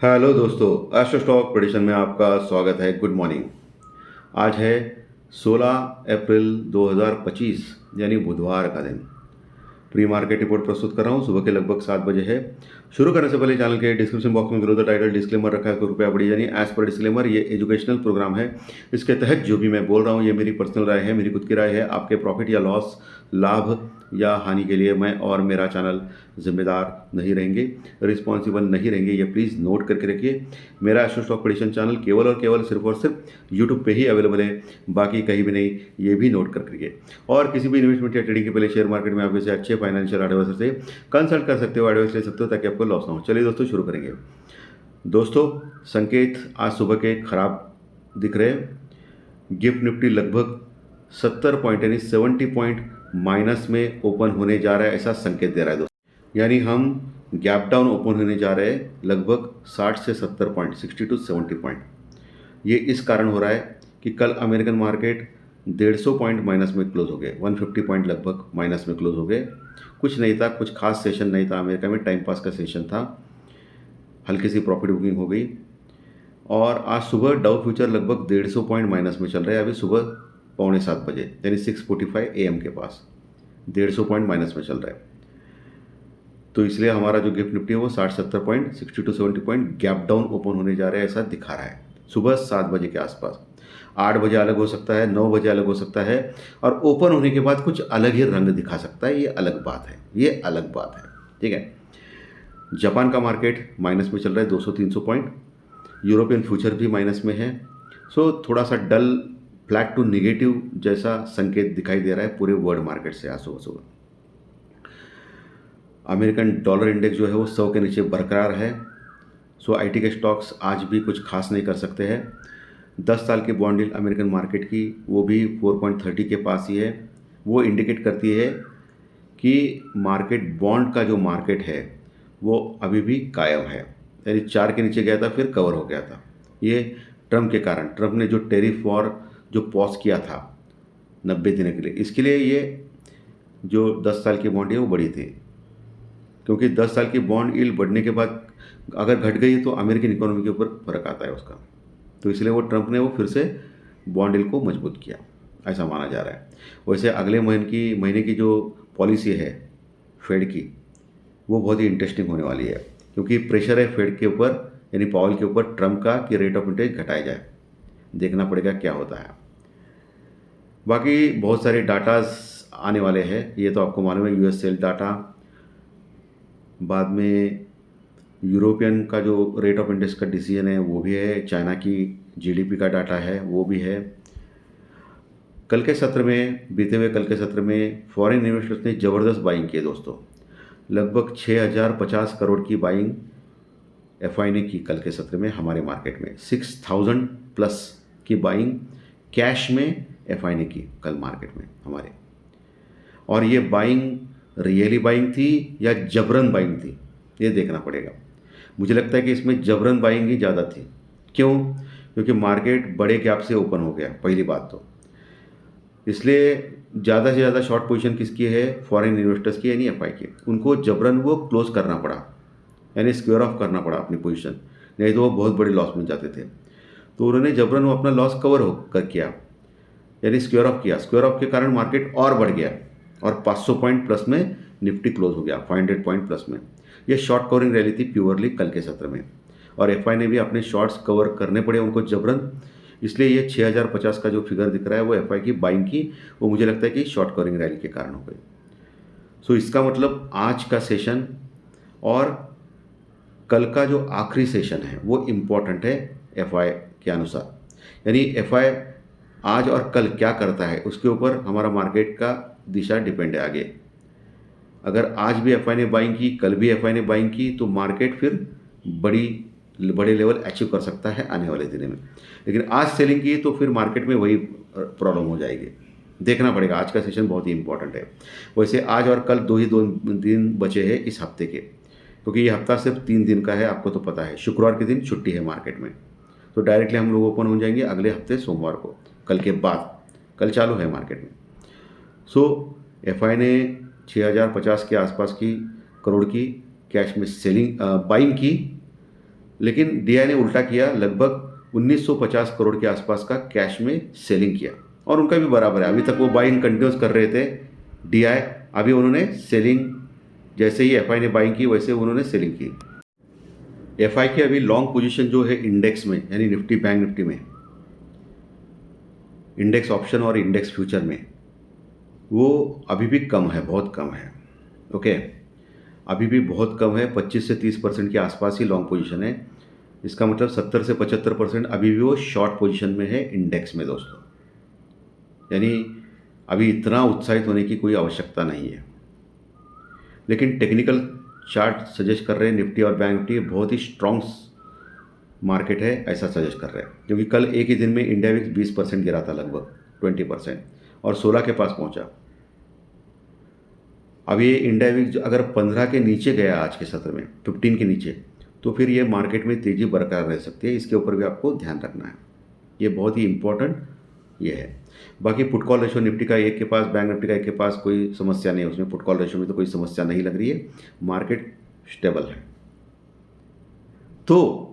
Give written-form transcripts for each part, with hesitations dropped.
Hello दोस्तों, astro stock prediction में आपका स्वागत है। Good morning. आज है 16 अप्रैल 2025 यानी बुधवार का दिन। प्री मार्केट रिपोर्ट प्रस्तुत कर रहा हूँ। सुबह के लगभग 7 बजे है। शुरू करने से पहले चैनल के डिस्क्रिप्शन बॉक्स में विरोध टाइटल डिस्क्लेमर रखा है, कृपया पढ़िए। यानी एज पर डिस्क्लेमर, ये एजुकेशनल प्रोग्राम है। इसके तहत जो भी मैं बोल रहा हूँ ये मेरी पर्सनल राय है, मेरी खुद की राय है। आपके प्रॉफिट या लॉस, लाभ या हानि के लिए मैं और मेरा चैनल जिम्मेदार नहीं रहेंगे, रिस्पॉन्सिबल नहीं रहेंगे। ये प्लीज़ नोट करके रखिए। मेरा एस्ट्रो स्टॉक प्रेडिक्शन चैनल केवल और केवल सिर्फ और सिर्फ यूट्यूब पे ही अवेलेबल है, बाकी कहीं भी नहीं। ये भी नोट कर रखिए। और किसी भी इन्वेस्टमेंट या ट्रेडिंग के पहले शेयर मार्केट में आप जैसे अच्छे फाइनेंशियल एडवाइजर से कंसल्ट कर सकते हो, एडवाइस ले सकते हो, ताकि आपको लॉस ना हो। चलिए दोस्तों, शुरू करेंगे। दोस्तों, संकेत आज सुबह के खराब दिख रहे हैं। गिफ्ट निफ्टी लगभग 70 पॉइंट यानी 70 पॉइंट माइनस में ओपन होने जा रहा है, ऐसा संकेत दे रहा है दोस्तों। यानी हम गैप डाउन ओपन होने जा रहे हैं लगभग 60 से 70 पॉइंट, 60 टू 70 पॉइंट। ये इस कारण हो रहा है कि कल अमेरिकन मार्केट 150 पॉइंट माइनस में क्लोज हो गए, 150 पॉइंट लगभग माइनस में क्लोज हो गए। कुछ नहीं था, कुछ खास सेशन नहीं था अमेरिका में, टाइम पास का सेशन था। हल्की सी प्रॉफिट बुकिंग हो गई। और आज सुबह डाउ फ्यूचर लगभग 150 पॉइंट माइनस में चल रहा है। अभी सुबह 6:45 यानी 6:45 AM के पास 150 पॉइंट माइनस में चल रहा है। तो इसलिए हमारा जो गिफ्ट निफ्टी है वो 60-70 point, 60 to 70 point gap down open होने जा रहा है, ऐसा दिखा रहा है। सुबह 7 बजे के आसपास। 8 बजे अलग हो सकता है, 9 बजे अलग हो सकता है, और ओपन होने के बाद कुछ अलग ही रंग दिखा सकता है। ये अलग बात है, ये अलग बात है। ठीक है। जापान का मार्केट माइनस में चल रहा है 200-300 पॉइंट। यूरोपियन फ्यूचर भी माइनस में है। सो थोड़ा सा डल, फ्लैट टू निगेटिव जैसा संकेत दिखाई दे रहा है पूरे वर्ल्ड मार्केट से आज सुबह सुबह। अमेरिकन डॉलर इंडेक्स जो है वो 100 के नीचे बरकरार है। सो आईटी के स्टॉक्स आज भी कुछ खास नहीं कर सकते हैं। 10 साल की बॉन्ड यील्ड अमेरिकन मार्केट की वो भी 4.30 के पास ही है। वो इंडिकेट करती है कि मार्केट, बॉन्ड का जो मार्केट है वो अभी भी कायम है। यानी 4 के नीचे गया था, फिर कवर हो गया था। ये ट्रम्प के कारण, ट्रम्प ने जो टेरिफ वॉर जो पॉज किया था 90 दिनों के लिए, इसके लिए ये जो 10 साल की बॉन्ड है वो बढ़ी थी। क्योंकि 10 साल की बॉन्ड यील्ड बढ़ने के बाद अगर घट गई तो अमेरिकन इकोनॉमी के ऊपर फर्क आता है उसका। तो इसलिए वो ट्रम्प ने वो फिर से बॉन्ड यील्ड को मजबूत किया, ऐसा माना जा रहा है। वैसे अगले महीने की जो पॉलिसी है फेड की, वो बहुत ही इंटरेस्टिंग होने वाली है। क्योंकि प्रेशर है फेड के ऊपर, यानी पावेल के ऊपर, ट्रम्प का, कि रेट ऑफ इंटरेस्ट घटाया जाए। देखना पड़ेगा क्या होता है। बाकी बहुत सारे डाटाज आने वाले हैं, ये तो आपको मालूम है। यूएस सेल डाटा, बाद में यूरोपियन का जो रेट ऑफ इंटरेस्ट का डिसीजन है वो भी है, चाइना की जीडीपी का डाटा है वो भी है। कल के सत्र में, बीते हुए कल के सत्र में फॉरेन इन्वेस्टर्स ने ज़बरदस्त बाइंग की है दोस्तों। लगभग 6050 करोड़ की बाइंग एफआई ने की कल के सत्र में हमारे मार्केट में। 6000 प्लस की बाइंग कैश में एफआई ने की कल मार्केट में हमारे। और ये बाइंग रियली बाइंग थी या जबरन बाइंग थी, ये देखना पड़ेगा। मुझे लगता है कि इसमें जबरन बाइंग ही ज़्यादा थी। क्यों? क्योंकि मार्केट बड़े गैप से ओपन हो गया, पहली बात तो। इसलिए ज़्यादा से ज़्यादा शॉर्ट पोजीशन किसकी है? फॉरेन इन्वेस्टर्स की, यानी एफआई की। उनको जबरन वो क्लोज करना पड़ा, यानी स्क्वेयर ऑफ करना पड़ा अपनी पोजीशन, नहीं तो वो बहुत बड़े लॉस में जाते थे। तो उन्होंने जबरन वो अपना लॉस कवर हो कर किया, यानी स्क्वेयर ऑफ किया। स्क्वेयर ऑफ के कारण मार्केट और बढ़ गया और 500 पॉइंट प्लस में निफ्टी क्लोज हो गया, 500 पॉइंट प्लस में। ये शॉर्ट कवरिंग रैली थी प्योरली कल के सत्र में। और एफआई ने भी अपने शॉर्ट्स कवर करने पड़े उनको जबरन। इसलिए ये 6050 का जो फिगर दिख रहा है वो एफआई की बाइंग की, वो मुझे लगता है कि शॉर्ट कवरिंग रैली के कारण हो गई। सो इसका मतलब आज का सेशन और कल का जो आखिरी सेशन है वो इम्पॉर्टेंट है एफआई के अनुसार। यानी एफआई आज और कल क्या करता है उसके ऊपर हमारा मार्केट का दिशा डिपेंड है आगे। अगर आज भी एफआई ने बाइंग की, कल भी एफआई ने बाइंग की, तो मार्केट फिर बड़े लेवल अचीव कर सकता है आने वाले दिनों में। लेकिन आज सेलिंग की तो फिर मार्केट में वही प्रॉब्लम हो जाएगी। देखना पड़ेगा, आज का सेशन बहुत ही इंपॉर्टेंट है। वैसे आज और कल दो दिन बचे हैं इस हफ्ते के, क्योंकि ये हफ्ता सिर्फ 3 दिन का है, आपको तो पता है। शुक्रवार के दिन छुट्टी है मार्केट में, तो डायरेक्टली हम लोग ओपन हो जाएंगे अगले हफ्ते सोमवार को, कल के बाद। कल चालू है मार्केट में। सो एफआई ने 6050 के आसपास की करोड़ की कैश में सेलिंग बाइंग की। लेकिन डीआई ने उल्टा किया, लगभग 1950 करोड़ के आसपास का कैश में सेलिंग किया, और उनका भी बराबर है। अभी तक वो बाइंग कंटिन्यूस कर रहे थे डीआई, अभी उन्होंने सेलिंग, जैसे ही एफआई ने बाइंग की वैसे उन्होंने सेलिंग की। एफआई की अभी लॉन्ग पोजीशन जो है इंडेक्स में, यानी निफ्टी बैंक निफ्टी में, इंडेक्स ऑप्शन और इंडेक्स फ्यूचर में, वो अभी भी कम है, बहुत कम है। ओके, अभी भी बहुत कम है, 25 से 30% के आसपास ही लॉन्ग पोजीशन है। इसका मतलब 70 से 75% अभी भी वो शॉर्ट पोजीशन में है इंडेक्स में दोस्तों। यानी अभी इतना उत्साहित होने की कोई आवश्यकता नहीं है। लेकिन टेक्निकल चार्ट सजेस्ट कर रहे हैं निफ्टी और बैंक निफ्टी बहुत ही स्ट्रॉन्ग मार्केट है, ऐसा सजेस्ट कर रहे हैं, क्योंकि कल एक ही दिन में इंडिया विक्स 20% गिरा था, लगभग 20%, और 16 के पास पहुंचा। अब ये इंडिया विक्स अगर 15 के नीचे गया आज के सत्र में, 15 के नीचे, तो फिर ये मार्केट में तेज़ी बरकरार रह सकती है। इसके ऊपर भी आपको ध्यान रखना है, ये बहुत ही इंपॉर्टेंट ये है। बाकी पुट कॉल रेशो निफ्टी का एक के पास, बैंक निफ्टी का एक के पास, कोई समस्या नहीं है उसमें। पुट कॉल रेशो में तो कोई समस्या नहीं लग रही है, मार्केट स्टेबल है। तो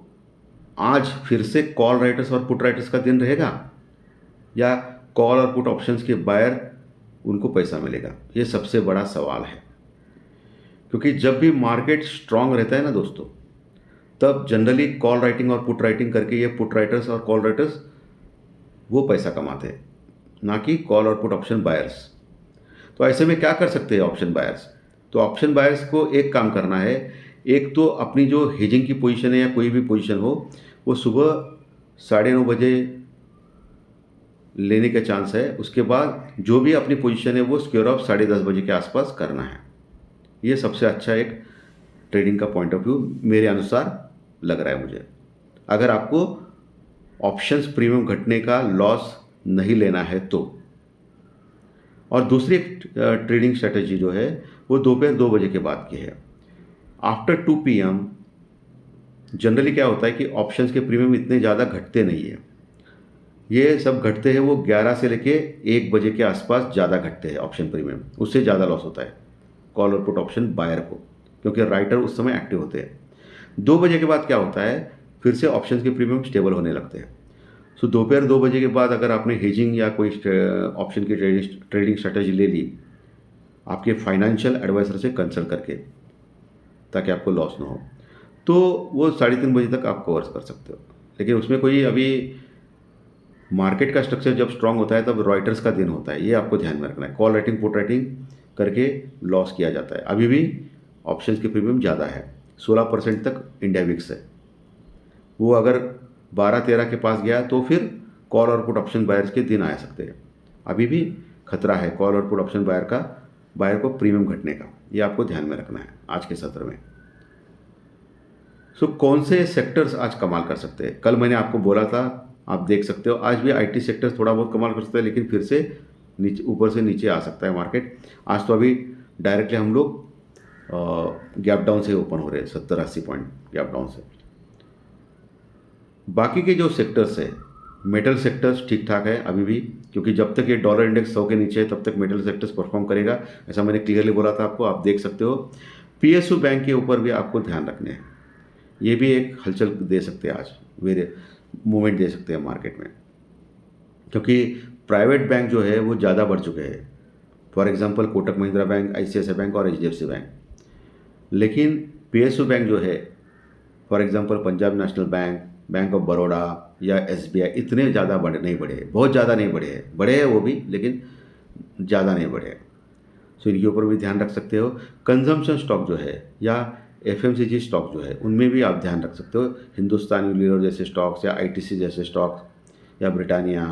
आज फिर से कॉल राइटर्स और पुट राइटर्स का दिन रहेगा, या कॉल और पुट ऑप्शंस के बायर उनको पैसा मिलेगा, ये सबसे बड़ा सवाल है। क्योंकि जब भी मार्केट स्ट्रांग रहता है ना दोस्तों, तब जनरली कॉल राइटिंग और पुट राइटिंग करके ये पुट राइटर्स और कॉल राइटर्स वो पैसा कमाते हैं, ना कि कॉल और पुट ऑप्शन बायर्स। तो ऐसे में क्या कर सकते हैं ऑप्शन बायर्स? तो ऑप्शन बायर्स को एक काम करना है, एक तो अपनी जो हेजिंग की पोजीशन है या कोई भी पोजीशन हो, वो सुबह 9:30 बजे लेने का चांस है। उसके बाद जो भी अपनी पोजीशन है वो स्क्वेयर ऑफ 10:30 बजे के आसपास करना है। ये सबसे अच्छा एक ट्रेडिंग का पॉइंट ऑफ व्यू मेरे अनुसार लग रहा है मुझे। अगर आपको ऑप्शंस प्रीमियम घटने का लॉस नहीं लेना है तो। और दूसरी एक ट्रेडिंग स्ट्रेटेजी जो है वो दोपहर 2 बजे के बाद की है। आफ्टर 2 PM जनरली क्या होता है कि ऑप्शंस के प्रीमियम इतने ज़्यादा घटते नहीं है, ये सब घटते हैं वो 11 से लेके 1 बजे के आसपास ज़्यादा घटते हैं ऑप्शन प्रीमियम, उससे ज़्यादा लॉस होता है कॉल और पुट ऑप्शन बायर को, क्योंकि राइटर उस समय एक्टिव होते हैं। 2 बजे के बाद क्या होता है, फिर से ऑप्शंस के प्रीमियम स्टेबल होने लगते हैं। सो दोपहर 2 बजे के बाद अगर आपने हेजिंग या कोई ऑप्शन की ट्रेडिंग स्ट्रेटेजी ले ली, आपके फाइनेंशियल एडवाइजर से कंसल्ट करके, ताकि आपको लॉस ना हो, तो वो 3:30 बजे तक आप कवर्स कर सकते हो। लेकिन उसमें कोई अभी मार्केट का स्ट्रक्चर जब स्ट्रांग होता है तब रॉयटर्स का दिन होता है, ये आपको ध्यान में रखना है। कॉल राइटिंग पुट राइटिंग करके लॉस किया जाता है। अभी भी ऑप्शंस के प्रीमियम ज़्यादा है, 16% तक इंडिया विक्स है। वो अगर 12-13 के पास गया तो फिर कॉल और पुट ऑप्शन बायर्स के दिन आ सकते हैं। अभी भी खतरा है कॉल और पुट ऑप्शन बायर को प्रीमियम घटने का, ये आपको ध्यान में रखना है आज के सत्र में। सो कौन से सेक्टर्स आज कमाल कर सकते हैं? कल मैंने आपको बोला था, आप देख सकते हो आज भी आईटी सेक्टर थोड़ा बहुत कमाल कर सकता है, लेकिन फिर से नीचे, ऊपर से नीचे आ सकता है मार्केट। आज तो अभी डायरेक्टली हम लोग गैप डाउन से ओपन हो रहे हैं, 70-80 पॉइंट गैप डाउन से। बाकी के जो सेक्टर्स है, मेटल सेक्टर्स ठीक ठाक है अभी भी, क्योंकि जब तक ये डॉलर इंडेक्स 100 के नीचे है तब तक मेटल सेक्टर्स परफॉर्म करेगा, ऐसा मैंने क्लियरली बोला था आपको, आप देख सकते हो। पीएसयू बैंक के ऊपर भी आपको ध्यान रखने हैं, ये भी एक हलचल दे सकते हैं आज, वेरे मूवमेंट दे सकते हैं मार्केट में, क्योंकि प्राइवेट बैंक जो है वो ज़्यादा बढ़ चुके हैं। For example Kotak Mahindra bank, ICICI bank और एचडीएफसी बैंक। लेकिन पीएसयू बैंक जो है, for example Punjab national bank, bank of Baroda या एसबीआई, इतने ज़्यादा नहीं बढ़े हैं, बहुत ज़्यादा नहीं बढ़े हैं, बढ़े हैं वो भी लेकिन ज़्यादा नहीं बढ़े हैं। सो इनके ऊपर भी ध्यान रख सकते हो। कंजम्पशन स्टॉक जो है या एफएमसीजी स्टॉक जो है, उनमें भी आप ध्यान रख सकते हो। हिंदुस्तान यूनिलीवर जैसे स्टॉक्स या आईटीसी जैसे स्टॉक्स या ब्रिटानिया,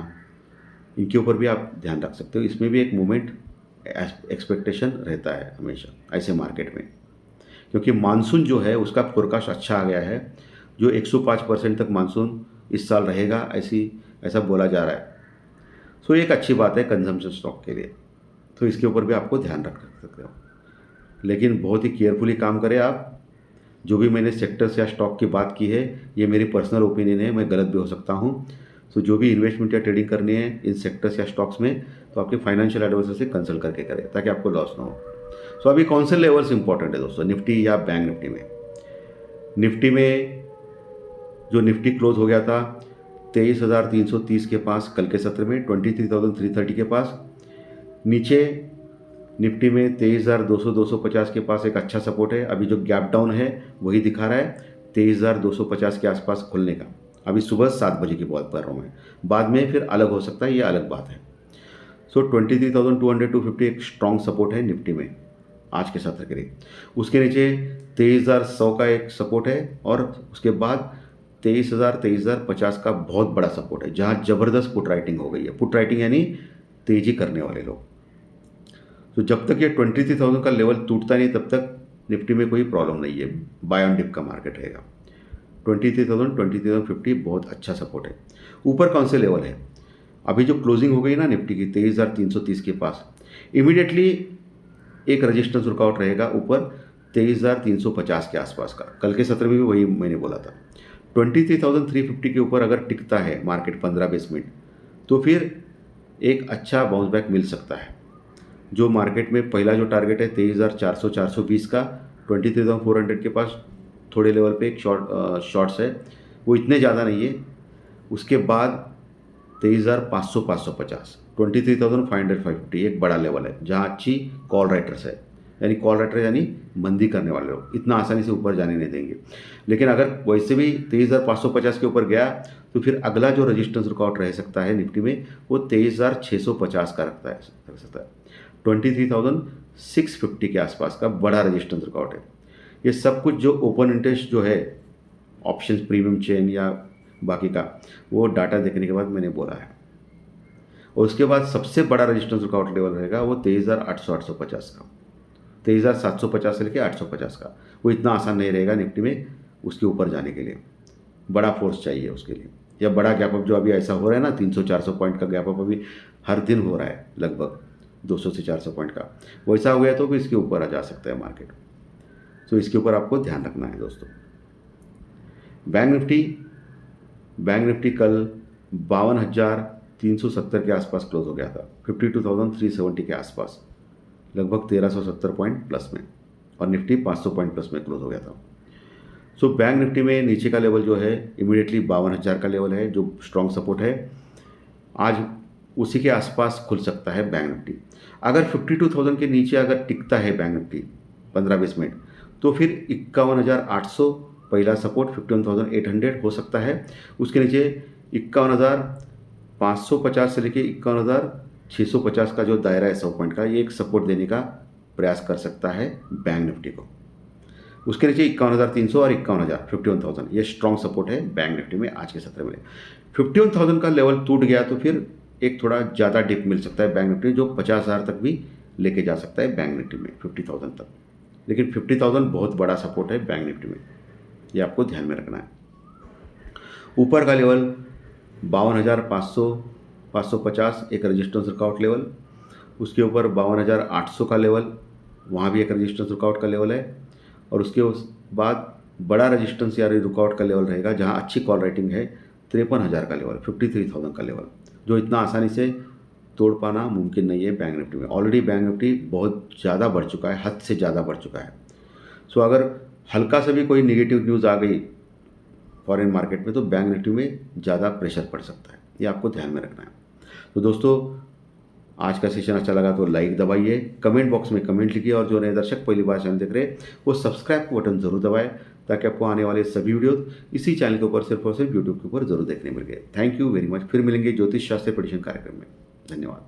इनके ऊपर भी आप ध्यान रख सकते हो। इसमें भी एक मूवमेंट एक्सपेक्टेशन रहता है हमेशा ऐसे मार्केट में, क्योंकि मानसून जो है उसका फोरकास्ट अच्छा आ गया है, जो 105% तक मानसून इस साल रहेगा, ऐसा बोला जा रहा है। सो एक अच्छी बात है कंजम्पशन स्टॉक के लिए, तो इसके ऊपर भी आपको ध्यान रख सकते हो। लेकिन बहुत ही केयरफुली काम करें आप। जो भी मैंने सेक्टर्स या स्टॉक की बात की है, ये मेरी पर्सनल ओपिनियन है, मैं गलत भी हो सकता हूँ। सो जो भी इन्वेस्टमेंट या ट्रेडिंग करनी है इन सेक्टर्स या स्टॉक्स में, तो आपके फाइनेंशियल एडवाइजर से कंसल्ट करके करें, ताकि आपको लॉस ना हो। सो अभी कौन से लेवल्स इंपॉर्टेंट है दोस्तों, निफ्टी या बैंक निफ्टी में? निफ्टी में जो निफ्टी क्लोज हो गया था 23,330 के पास कल के सत्र में, 23,330 के पास। नीचे निफ्टी में 23,200-250 के पास एक अच्छा सपोर्ट है। अभी जो गैप डाउन है वही दिखा रहा है 23,250 के आसपास खुलने का। अभी सुबह 7 बजे की बात कर रहा हूँ मैं, बाद में फिर अलग हो सकता है, ये अलग बात है। सो 23,200-250 एक स्ट्रॉन्ग सपोर्ट है निफ्टी में आज के सत्र के लिए। उसके नीचे 23,100 का एक सपोर्ट है और उसके बाद 23,050 का बहुत बड़ा सपोर्ट है, जहाँ ज़बरदस्त पुट राइटिंग हो गई है। पुट राइटिंग यानी तेज़ी करने वाले लोग। तो जब तक ये 23,000 का लेवल टूटता नहीं तब तक निफ्टी में कोई प्रॉब्लम नहीं है, बाय ऑन डिप का मार्केट रहेगा। 23,000 23,050 बहुत अच्छा सपोर्ट है। ऊपर कौन से लेवल है? अभी जो क्लोजिंग हो गई ना निफ्टी की 23,330 के पास, इमीडिएटली एक रजिस्टेंस वर्कआउट रहेगा ऊपर 23,350 के आसपास का। कल के सत्र में भी वही मैंने बोला था। 23,350 के ऊपर अगर टिकता है मार्केट 15-20 मिनट, तो फिर एक अच्छा बाउंस बैक मिल सकता है। जो मार्केट में पहला जो टारगेट है 23,400-420 का, 23,400 के पास थोड़े लेवल पे एक शॉर्ट्स है, वो इतने ज़्यादा नहीं है। उसके बाद 23,500-550, 23,500-550 एक बड़ा लेवल है, जहाँ अच्छी कॉल राइटर्स है। यानी कॉल राइटर यानी मंदी करने वाले लोग इतना आसानी से ऊपर जाने नहीं देंगे। लेकिन अगर वैसे भी 23,550 के ऊपर गया तो फिर अगला जो रजिस्टेंस वर्कआउट रह सकता है निफ्टी में वो 23,650 का रख सकता है। 23,650 के आसपास का बड़ा रजिस्टेंस वर्कआउट है। ये सब कुछ जो ओपन इंटरेस्ट जो है ऑप्शंस प्रीमियम चेन या बाकी का, वो डाटा देखने के बाद मैंने बोला है। और उसके बाद सबसे बड़ा रजिस्टेंस वर्कआउट लेवल रहेगा वो 23,800-850 का, 23,750 से लेकर 850 का। वो इतना आसान नहीं रहेगा निफ्टी में उसके ऊपर जाने के लिए, बड़ा फोर्स चाहिए उसके लिए। या बड़ा गैप अप जो अभी ऐसा हो रहा है ना, 300-400 पॉइंट का गैप अप अभी हर दिन हो रहा है, लगभग 200 से 400 पॉइंट का, वैसा हो गया तो भी इसके ऊपर आ जा सकता है मार्केट। तो इसके ऊपर आपको ध्यान रखना है दोस्तों। बैंक निफ्टी कल 52,370 के आसपास क्लोज हो गया था, 52,370 के आसपास, लगभग 1,370 पॉइंट प्लस में, और निफ्टी 500 पॉइंट प्लस में क्लोज हो गया था। सो बैंक निफ्टी में नीचे का लेवल जो है इमीडिएटली 52,000 का लेवल है, जो स्ट्रॉन्ग सपोर्ट है। आज उसी के आसपास खुल सकता है बैंक निफ्टी। अगर 52,000 के नीचे अगर टिकता है बैंक निफ्टी 15-20 मिनट, तो फिर 51,800 पहला सपोर्ट, 51,800 हो सकता है। उसके नीचे 51,550 से लेके 51,650 का जो दायरा है 100 पॉइंट का, ये एक सपोर्ट देने का प्रयास कर सकता है बैंक निफ्टी को। उसके नीचे 51,300 और 51,000 ये स्ट्रॉन्ग सपोर्ट है बैंक निफ्टी में आज के सत्र में। 51,000 का लेवल टूट गया तो फिर एक थोड़ा ज़्यादा डिप मिल सकता है बैंक निफ्टी, जो 50,000 तक भी लेके जा सकता है बैंक निफ्टी में 50,000 तक। लेकिन 50,000 बहुत बड़ा सपोर्ट है बैंक निफ्टी में, ये आपको ध्यान में रखना है। ऊपर का लेवल 52,500-550 एक रजिस्टेंस वर्कआउट लेवल, उसके ऊपर 52,800 का लेवल, वहाँ भी एक रजिस्टेंस वर्कआउट का लेवल है। और उसके बाद बड़ा रजिस्टेंस या रुकआउट का लेवल रहेगा, जहाँ अच्छी कॉल राइटिंग है 53,000 का लेवल, 53,000 का लेवल, जो इतना आसानी से तोड़ पाना मुमकिन नहीं है बैंक निफ्टी में। ऑलरेडी बैंक निफ्टी बहुत ज़्यादा बढ़ चुका है, हद से ज़्यादा बढ़ चुका है। सो अगर हल्का से भी कोई नेगेटिव न्यूज़ आ गई फॉरेन मार्केट में तो बैंक निफ्टी में ज़्यादा प्रेशर पड़ सकता है, ये आपको ध्यान में रखना है। तो दोस्तों, आज का सेशन अच्छा लगा तो लाइक दबाइए, कमेंट बॉक्स में कमेंट लिखिए, और जो नए दर्शक पहली बार चैनल देख रहे हैं वो सब्सक्राइब का बटन जरूर दबाएं, ताकि आपको आने वाले सभी वीडियो इसी चैनल के ऊपर सिर्फ और सिर्फ यूट्यूब के ऊपर जरूर देखने मिल गए। Thank you very much. फिर मिलेंगे ज्योतिष शास्त्र प्रेडिक्शन कार्यक्रम में। धन्यवाद।